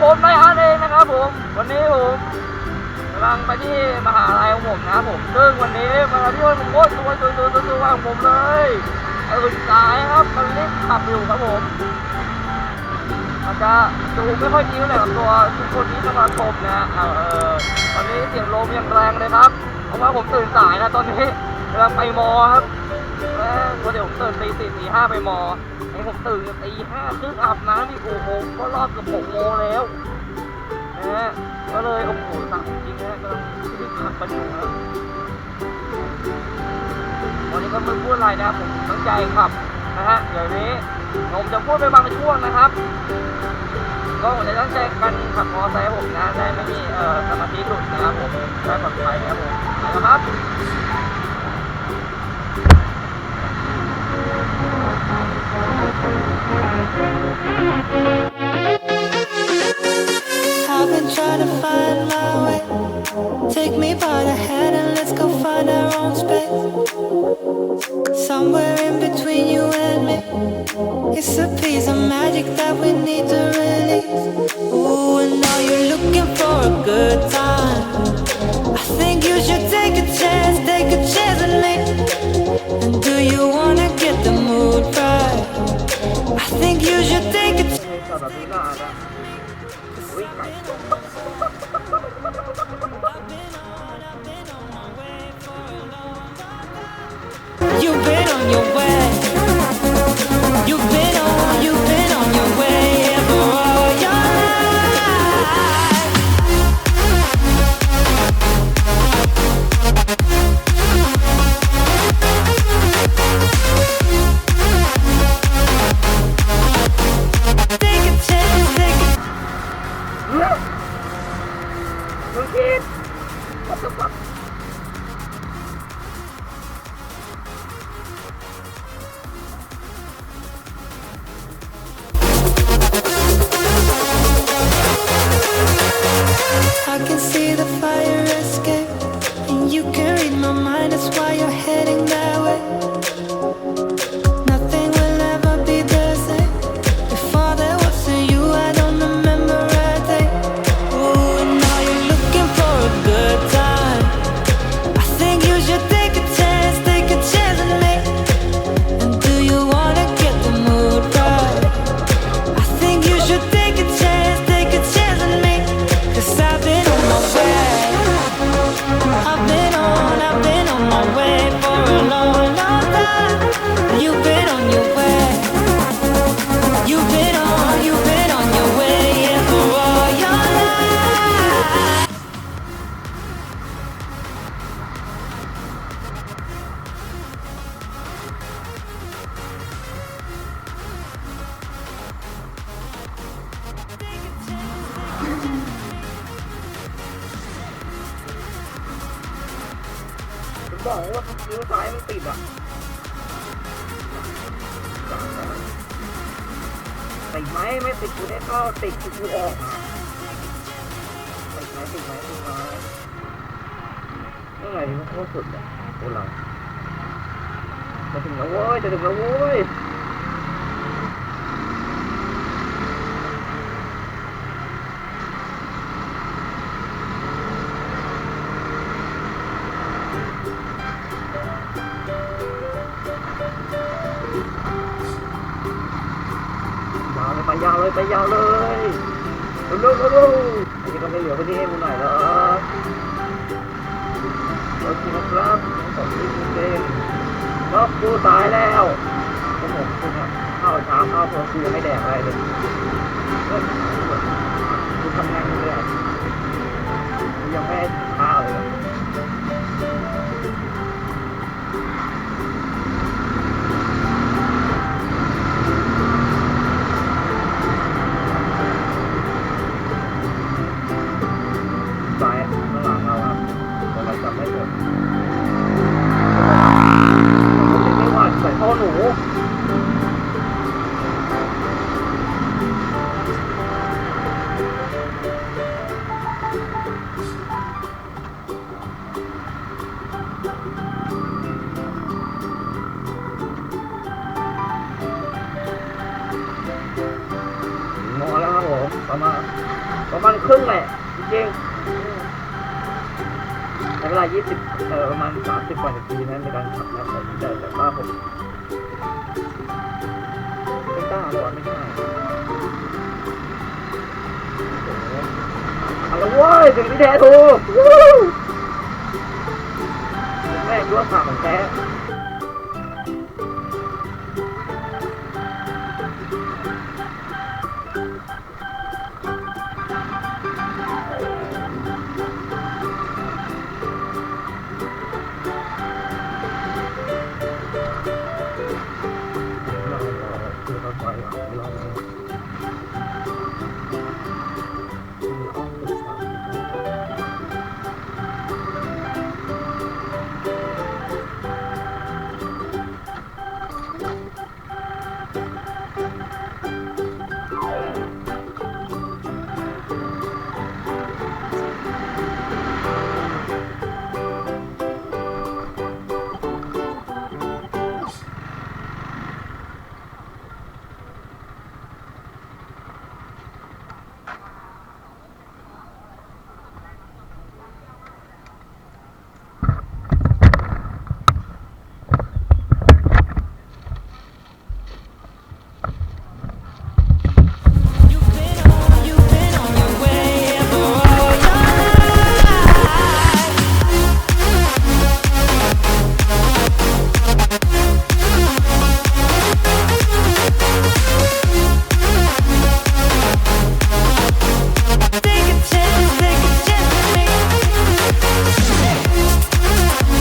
ผมนายอาร์ตเองนะครับผมวันนี้ผมกำลังไปที่มหาลัยของผมนะครับผมซึ่งวันนี้มาที่วันผมโคตรตัวของผมเลยอื่นสายครับมันรีบขับอยู่ครับผมอาจจะดูไม่ค่อยดีเท่าไหร่กับตัวทุกคนที่จะมาชมนะตอนนี้เสียงลมยังแรงเลยครับเพราะว่าผมตื่นสายนะตอนนี้กำลังไปมอครับวันเดี๋ยวผมตื่นตี 4 ตี 5ไปมอไอ้ผมตื่นตี 5 ครึ่งอาบน้ำอีกโอ้โหก็รอบกับ6 โมงแล้วนะก็เลยโอ้โหสั่งจริงนะกำลังรีบขับกันอยู่ครับวันนี้ก็ไม่พูดอะไรนะผมตั้งใจขับนะฮะเดี๋ยวนี้ผมจะพูดไปบางช่วงนะครับก็ผมจะตั้งใจกันขับมอเตอร์ไซค์ผมนะได้ไม่มีสมาธิหลุดนะครับผมได้ปลอดภัยครับผมนะครับ I've been trying to find my way. Take me by the hand and let's go find our own space. Somewhere in between you and me. It's a piece of magic that we need to release. Ooh, and now you're looking for a good time. I think you should take a chance with me. And do you wanna get the mood right? I think you should take a chance. You've been on your way. You've been on your way for all your life. Take a chance, take a. What the fuck? I can see the fire escape, and you can read my mind. That's why you're heading that way. Nothing will ever be the same. Before there was you, I don't remember a day. Ooh, and now you're looking for a good time. I think you should take a chance with me. And do you wanna get the mood right? I think you should take a chance with me. 'Cause I've been on my way. I've been on my way for a long, long time. You've been on your way. You've been on your way, yeah, for all your life. Tôi bảo làนิ้วซ้ายมันติดอ่ะติดไหมไม่ติดกูได้เข้าติดกูออกติดไหมเมื่อไหร่มันโคตรสุดอ่ะพวกเราจะถึงแล้วเว้ยไปยาวเลยเร็วอันนี้ก็ไม่เหลือไปที่ให้มึงหน่อยแล้วรถที่นะครับของที่เก่งรถกูตายแล้วผมคุณอะข้าวเช้าข้าวพอคือไม่แดกอะไรเลยกูทำงานเลยยังไม่ข้าวเลยซ้ายข้างหลังเราครับแต่เราจับไม่หมดไม่ว่าใส่ท่อหนู ประมาณ ครึ่งแหละจริงๆในเวลาประมาณ30 กว่านาทีนั้นในการขับนะผมแต่ว่าผมไม่กล้าหรอกไม่ใช่เอาละเว้ยถึงที่แท้ถูกแม่งยั่วผ่าของแท้